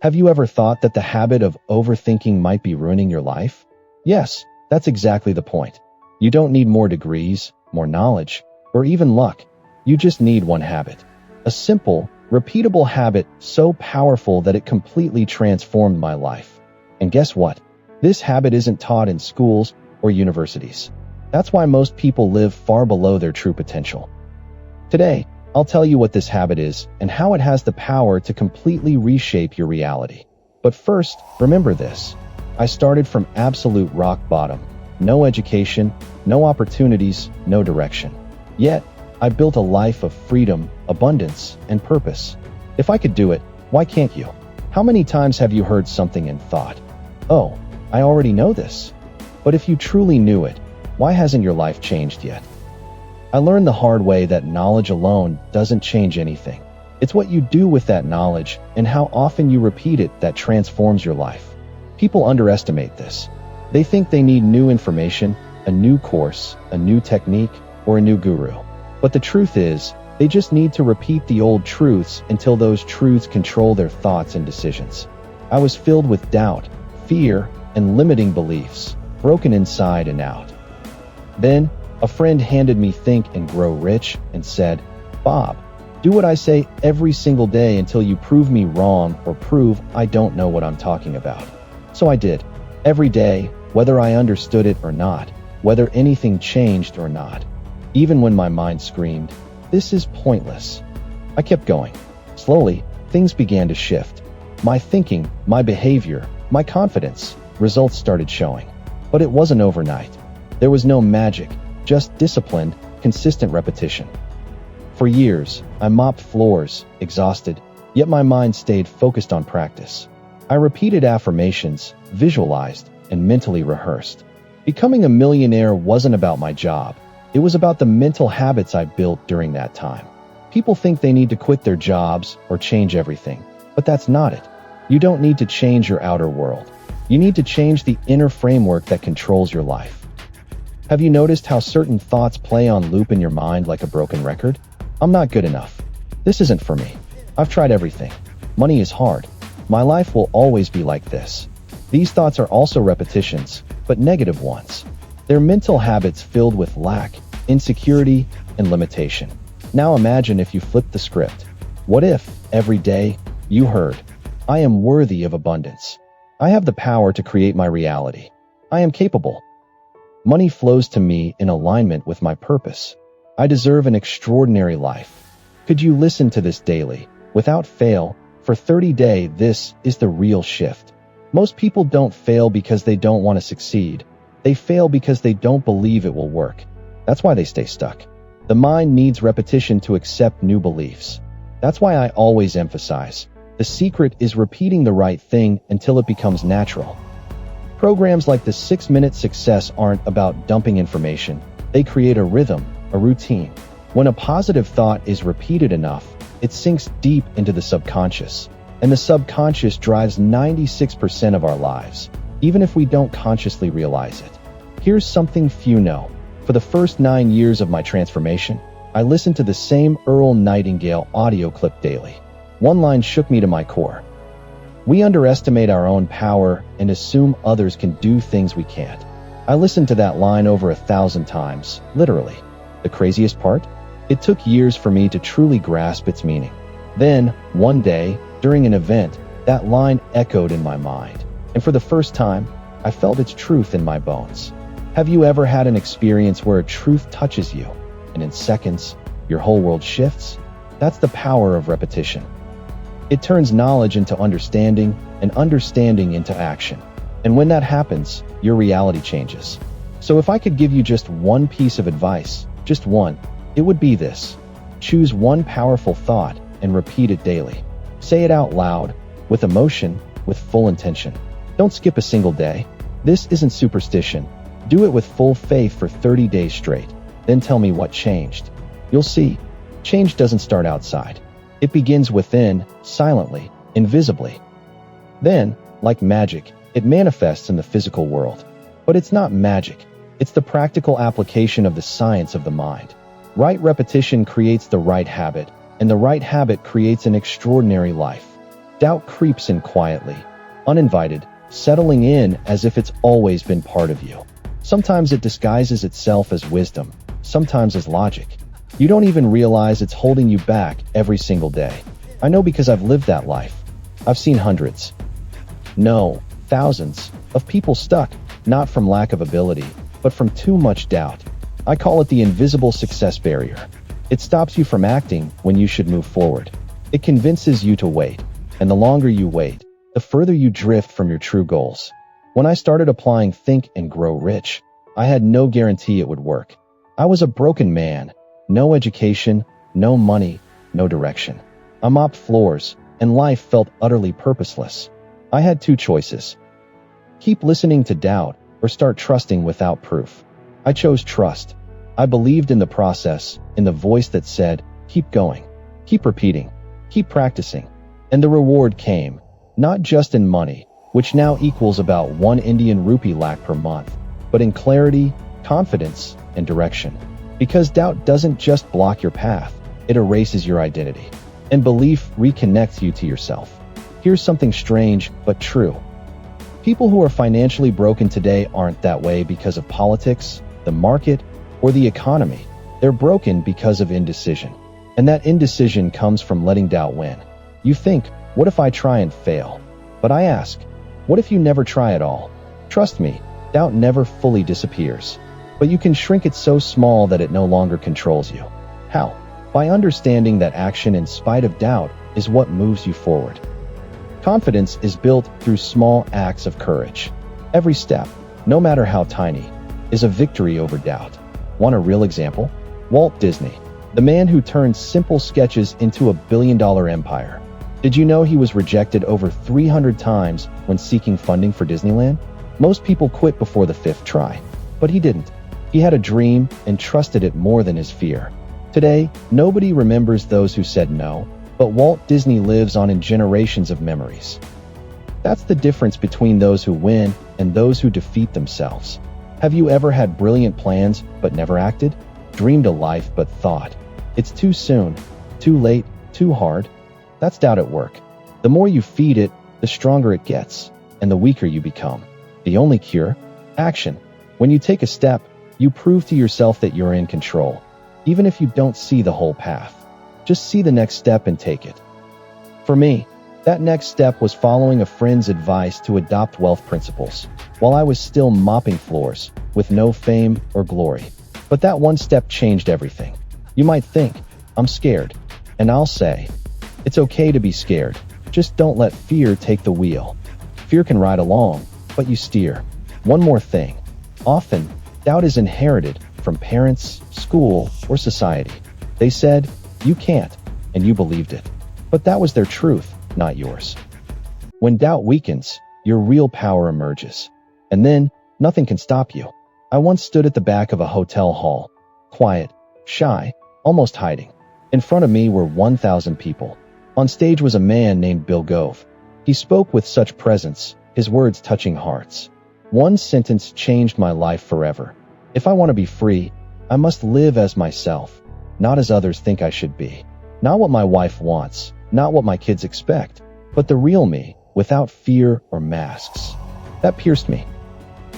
Have you ever thought that the habit of overthinking might be ruining your life? Yes, that's exactly the point. You don't need more degrees, more knowledge, or even luck. You just need one habit. A simple, repeatable habit so powerful that it completely transformed my life. And guess what? This habit isn't taught in schools or universities. That's why most people live far below their true potential. Today, I'll tell you what this habit is and how it has the power to completely reshape your reality. But first, remember this. I started from absolute rock bottom. No education, no opportunities, no direction. Yet, I built a life of freedom, abundance, and purpose. If I could do it, why can't you? How many times have you heard something and thought, "Oh, I already know this"? But if you truly knew it, why hasn't your life changed yet? I learned the hard way that knowledge alone doesn't change anything. It's what you do with that knowledge and how often you repeat it that transforms your life. People underestimate this. They think they need new information, a new course, a new technique, or a new guru. But the truth is, they just need to repeat the old truths until those truths control their thoughts and decisions. I was filled with doubt, fear, and limiting beliefs, broken inside and out. Then, a friend handed me Think and Grow Rich and said, "Bob, do what I say every single day until you prove me wrong or prove I don't know what I'm talking about." So I did. Every day, whether I understood it or not, whether anything changed or not. Even when my mind screamed, "This is pointless." I kept going. Slowly, things began to shift. My thinking, my behavior, my confidence, results started showing. But it wasn't overnight. There was no magic, just disciplined, consistent repetition. For years, I mopped floors, exhausted, yet my mind stayed focused on practice. I repeated affirmations, visualized, and mentally rehearsed. Becoming a millionaire wasn't about my job. It was about the mental habits I built during that time. People think they need to quit their jobs or change everything, but that's not it. You don't need to change your outer world. You need to change the inner framework that controls your life. Have you noticed how certain thoughts play on loop in your mind like a broken record? "I'm not good enough. This isn't for me. I've tried everything. Money is hard. My life will always be like this." These thoughts are also repetitions, but negative ones. They're mental habits filled with lack, insecurity, and limitation. Now imagine if you flipped the script. What if, every day, you heard, "I am worthy of abundance. I have the power to create my reality. I am capable. Money flows to me in alignment with my purpose. I deserve an extraordinary life." Could you listen to this daily, without fail, for 30 days? This is the real shift. Most people don't fail because they don't want to succeed. They fail because they don't believe it will work. That's why they stay stuck. The mind needs repetition to accept new beliefs. That's why I always emphasize, the secret is repeating the right thing until it becomes natural. Programs like the 6-Minute Success aren't about dumping information. They create a rhythm, a routine. When a positive thought is repeated enough, it sinks deep into the subconscious. And the subconscious drives 96% of our lives, even if we don't consciously realize it. Here's something few know. For the first 9 years of my transformation, I listened to the same Earl Nightingale audio clip daily. One line shook me to my core. We underestimate our own power and assume others can do things we can't. I listened to that line over 1,000 times, literally. The craziest part? It took years for me to truly grasp its meaning. Then, one day, during an event, that line echoed in my mind. And for the first time, I felt its truth in my bones. Have you ever had an experience where a truth touches you, and in seconds, your whole world shifts? That's the power of repetition. It turns knowledge into understanding, and understanding into action. And when that happens, your reality changes. So if I could give you just one piece of advice, just one, it would be this. Choose one powerful thought and repeat it daily. Say it out loud, with emotion, with full intention. Don't skip a single day. This isn't superstition. Do it with full faith for 30 days straight. Then tell me what changed. You'll see, change doesn't start outside. It begins within, silently, invisibly. Then, like magic, it manifests in the physical world. But it's not magic. It's the practical application of the science of the mind. Right repetition creates the right habit, and the right habit creates an extraordinary life. Doubt creeps in quietly, uninvited, settling in as if it's always been part of you. Sometimes it disguises itself as wisdom, sometimes as logic. You don't even realize it's holding you back every single day. I know because I've lived that life. I've seen hundreds, no, thousands, of people stuck, not from lack of ability, but from too much doubt. I call it the invisible success barrier. It stops you from acting when you should move forward. It convinces you to wait, and the longer you wait, the further you drift from your true goals. When I started applying Think and Grow Rich, I had no guarantee it would work. I was a broken man, no education, no money, no direction. I mopped floors, and life felt utterly purposeless. I had two choices. Keep listening to doubt, or start trusting without proof. I chose trust. I believed in the process, in the voice that said, keep going, keep repeating, keep practicing. And the reward came, not just in money, which now equals about 1 Indian rupee lakh per month, but in clarity, confidence, and direction. Because doubt doesn't just block your path, it erases your identity. And belief reconnects you to yourself. Here's something strange, but true. People who are financially broken today aren't that way because of politics, the market, or the economy. They're broken because of indecision. And that indecision comes from letting doubt win. You think, what if I try and fail? But I ask, what if you never try at all? Trust me, doubt never fully disappears. But you can shrink it so small that it no longer controls you. How? By understanding that action in spite of doubt is what moves you forward. Confidence is built through small acts of courage. Every step, no matter how tiny, is a victory over doubt. Want a real example? Walt Disney, the man who turned simple sketches into a billion-dollar empire. Did you know he was rejected over 300 times when seeking funding for Disneyland? Most people quit before the 5th try, but he didn't. He had a dream and trusted it more than his fear. Today, nobody remembers those who said no, but Walt Disney lives on in generations of memories. That's the difference between those who win and those who defeat themselves. Have you ever had brilliant plans but never acted? Dreamed a life but thought, it's too soon, too late, too hard? That's doubt at work. The more you feed it, the stronger it gets, and the weaker you become. The only cure? Action. When you take a step, you prove to yourself that you're in control. Even if you don't see the whole path, just see the next step and take it. For me, that next step was following a friend's advice to adopt wealth principles, while I was still mopping floors, with no fame or glory. But that one step changed everything. You might think, I'm scared. And I'll say, it's okay to be scared. Just don't let fear take the wheel. Fear can ride along, but you steer. One more thing. Often, doubt is inherited from parents, school, or society. They said, you can't, and you believed it. But that was their truth, not yours. When doubt weakens, your real power emerges. And then, nothing can stop you. I once stood at the back of a hotel hall, quiet, shy, almost hiding. In front of me were 1,000 people. On stage was a man named Bill Gove. He spoke with such presence, his words touching hearts. One sentence changed my life forever. If I want to be free, I must live as myself, not as others think I should be. Not what my wife wants, not what my kids expect, but the real me, without fear or masks. That pierced me.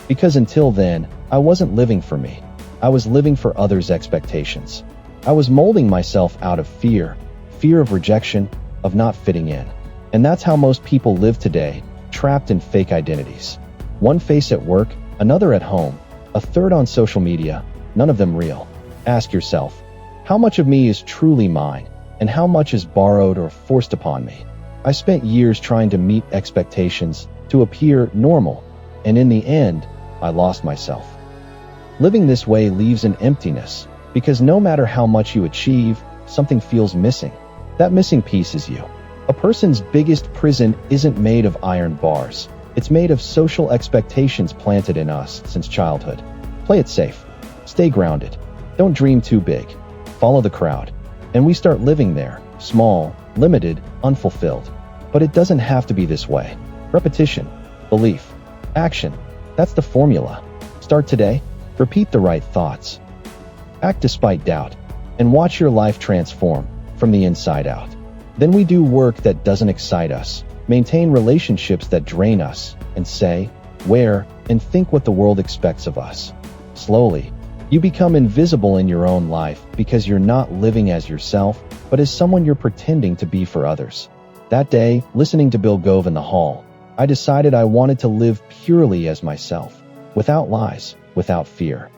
Because until then, I wasn't living for me. I was living for others' expectations. I was molding myself out of fear of rejection, of not fitting in. And that's how most people live today, trapped in fake identities. One face at work, another at home, a third on social media, none of them real. Ask yourself, how much of me is truly mine, and how much is borrowed or forced upon me? I spent years trying to meet expectations, to appear normal, and in the end, I lost myself. Living this way leaves an emptiness, because no matter how much you achieve, something feels missing. That missing piece is you. A person's biggest prison isn't made of iron bars. It's made of social expectations planted in us since childhood. Play it safe. Stay grounded. Don't dream too big. Follow the crowd. And we start living there, small, limited, unfulfilled. But it doesn't have to be this way. Repetition, belief, action. That's the formula. Start today. Repeat the right thoughts. Act despite doubt. And watch your life transform from the inside out. Then we do work that doesn't excite us, maintain relationships that drain us, and say, wear, and think what the world expects of us. Slowly, you become invisible in your own life because you're not living as yourself, but as someone you're pretending to be for others. That day, listening to Bill Gove in the hall, I decided I wanted to live purely as myself, without lies, without fear.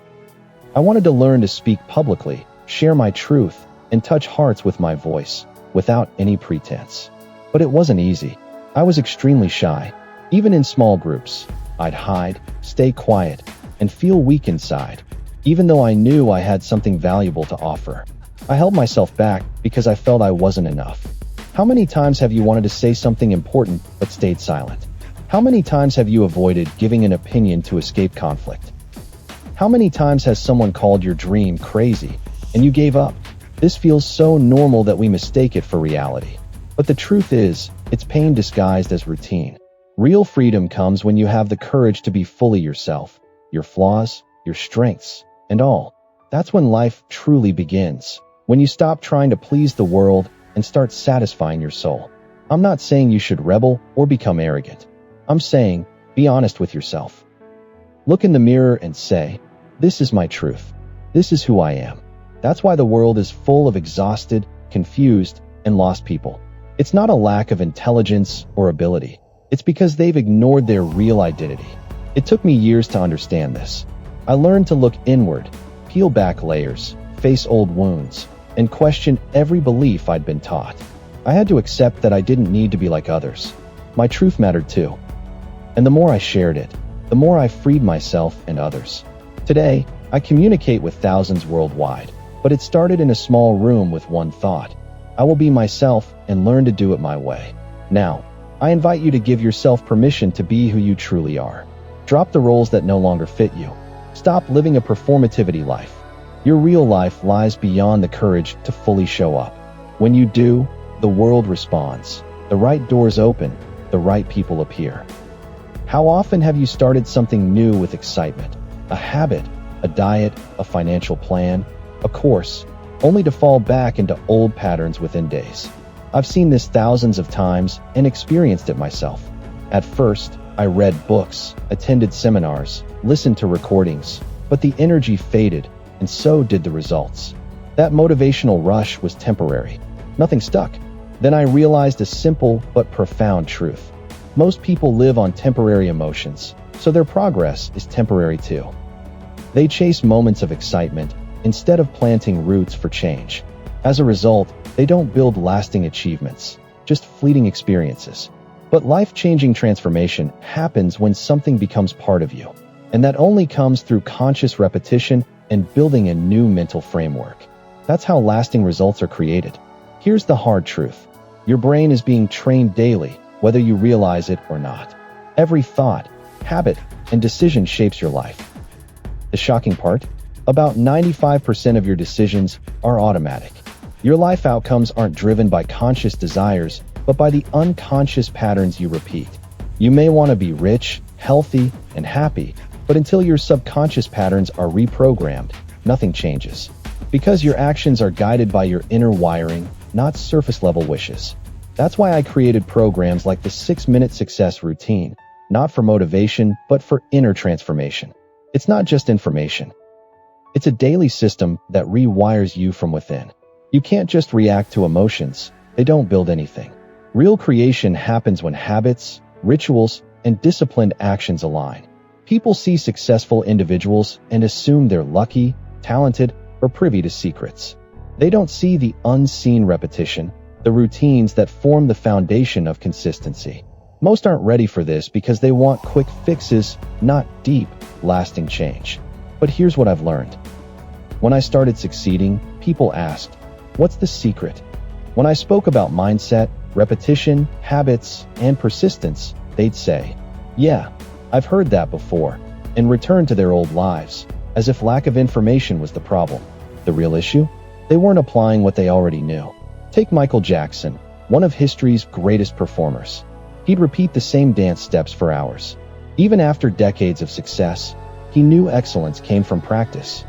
I wanted to learn to speak publicly, share my truth, and touch hearts with my voice, without any pretense. But it wasn't easy. I was extremely shy. Even in small groups, I'd hide, stay quiet, and feel weak inside, even though I knew I had something valuable to offer. I held myself back because I felt I wasn't enough. How many times have you wanted to say something important but stayed silent? How many times have you avoided giving an opinion to escape conflict? How many times has someone called your dream crazy and you gave up? This feels so normal that we mistake it for reality. But the truth is, it's pain disguised as routine. Real freedom comes when you have the courage to be fully yourself, your flaws, your strengths, and all. That's when life truly begins. When you stop trying to please the world and start satisfying your soul. I'm not saying you should rebel or become arrogant. I'm saying, be honest with yourself. Look in the mirror and say, this is my truth. This is who I am. That's why the world is full of exhausted, confused, and lost people. It's not a lack of intelligence or ability. It's because they've ignored their real identity. It took me years to understand this. I learned to look inward, peel back layers, face old wounds, and question every belief I'd been taught. I had to accept that I didn't need to be like others. My truth mattered too. And the more I shared it, the more I freed myself and others. Today, I communicate with thousands worldwide, but it started in a small room with one thought. I will be myself and learn to do it my way. Now, I invite you to give yourself permission to be who you truly are. Drop the roles that no longer fit you. Stop living a performativity life. Your real life lies beyond the courage to fully show up. When you do, the world responds. The right doors open, the right people appear. How often have you started something new with excitement? A habit, a diet, a financial plan, a course, only to fall back into old patterns within days. I've seen this thousands of times and experienced it myself. At first, I read books, attended seminars, listened to recordings, but the energy faded, and so did the results. That motivational rush was temporary. Nothing stuck. Then I realized a simple but profound truth. Most people live on temporary emotions, so their progress is temporary too. They chase moments of excitement instead of planting roots for change. As a result, they don't build lasting achievements, just fleeting experiences. But life-changing transformation happens when something becomes part of you, and that only comes through conscious repetition and building a new mental framework. That's how lasting results are created. Here's the hard truth. Your brain is being trained daily, whether you realize it or not. Every thought, habit, and decision shapes your life. The shocking part? About 95% of your decisions are automatic. Your life outcomes aren't driven by conscious desires, but by the unconscious patterns you repeat. You may want to be rich, healthy, and happy, but until your subconscious patterns are reprogrammed, nothing changes. Because your actions are guided by your inner wiring, not surface-level wishes. That's why I created programs like the 6-Minute Success Routine, not for motivation, but for inner transformation. It's not just information. It's a daily system that rewires you from within. You can't just react to emotions. They don't build anything. Real creation happens when habits, rituals, and disciplined actions align. People see successful individuals and assume they're lucky, talented, or privy to secrets. They don't see the unseen repetition, the routines that form the foundation of consistency. Most aren't ready for this because they want quick fixes, not deep, lasting change. But here's what I've learned. When I started succeeding, people asked, "What's the secret?" When I spoke about mindset, repetition, habits, and persistence, they'd say, "Yeah, I've heard that before," and return to their old lives, as if lack of information was the problem. The real issue? They weren't applying what they already knew. Take Michael Jackson, one of history's greatest performers. He'd repeat the same dance steps for hours. Even after decades of success, he knew excellence came from practice.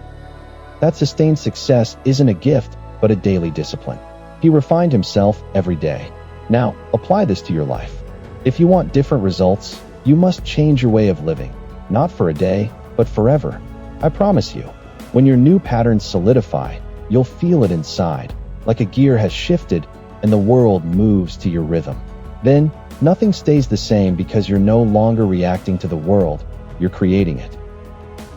That sustained success isn't a gift, but a daily discipline. He refined himself every day. Now, apply this to your life. If you want different results, you must change your way of living, not for a day, but forever. I promise you, when your new patterns solidify, you'll feel it inside, like a gear has shifted and the world moves to your rhythm. Then, nothing stays the same because you're no longer reacting to the world, you're creating it.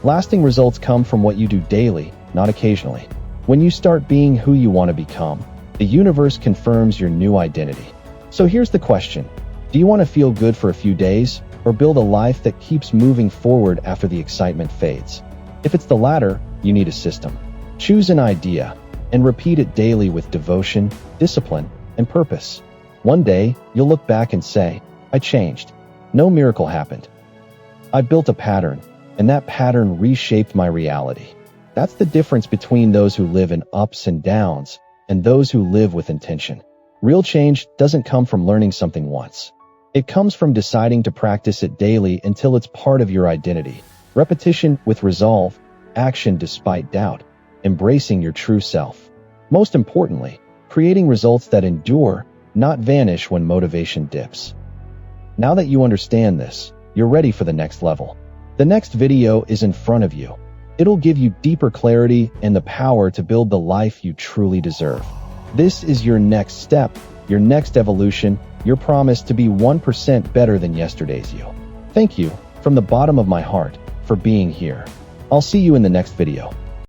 Lasting results come from what you do daily, not occasionally. When you start being who you want to become, the universe confirms your new identity. So here's the question. Do you want to feel good for a few days, or build a life that keeps moving forward after the excitement fades? If it's the latter, you need a system. Choose an idea, and repeat it daily with devotion, discipline, and purpose. One day, you'll look back and say, I changed. No miracle happened. I built a pattern, and that pattern reshaped my reality. That's the difference between those who live in ups and downs and those who live with intention. Real change doesn't come from learning something once. It comes from deciding to practice it daily until it's part of your identity. Repetition with resolve, action despite doubt, embracing your true self. Most importantly, creating results that endure, not vanish when motivation dips. Now that you understand this, you're ready for the next level. The next video is in front of you. It'll give you deeper clarity and the power to build the life you truly deserve. This is your next step, your next evolution, your promise to be 1% better than yesterday's you. Thank you, from the bottom of my heart, for being here. I'll see you in the next video.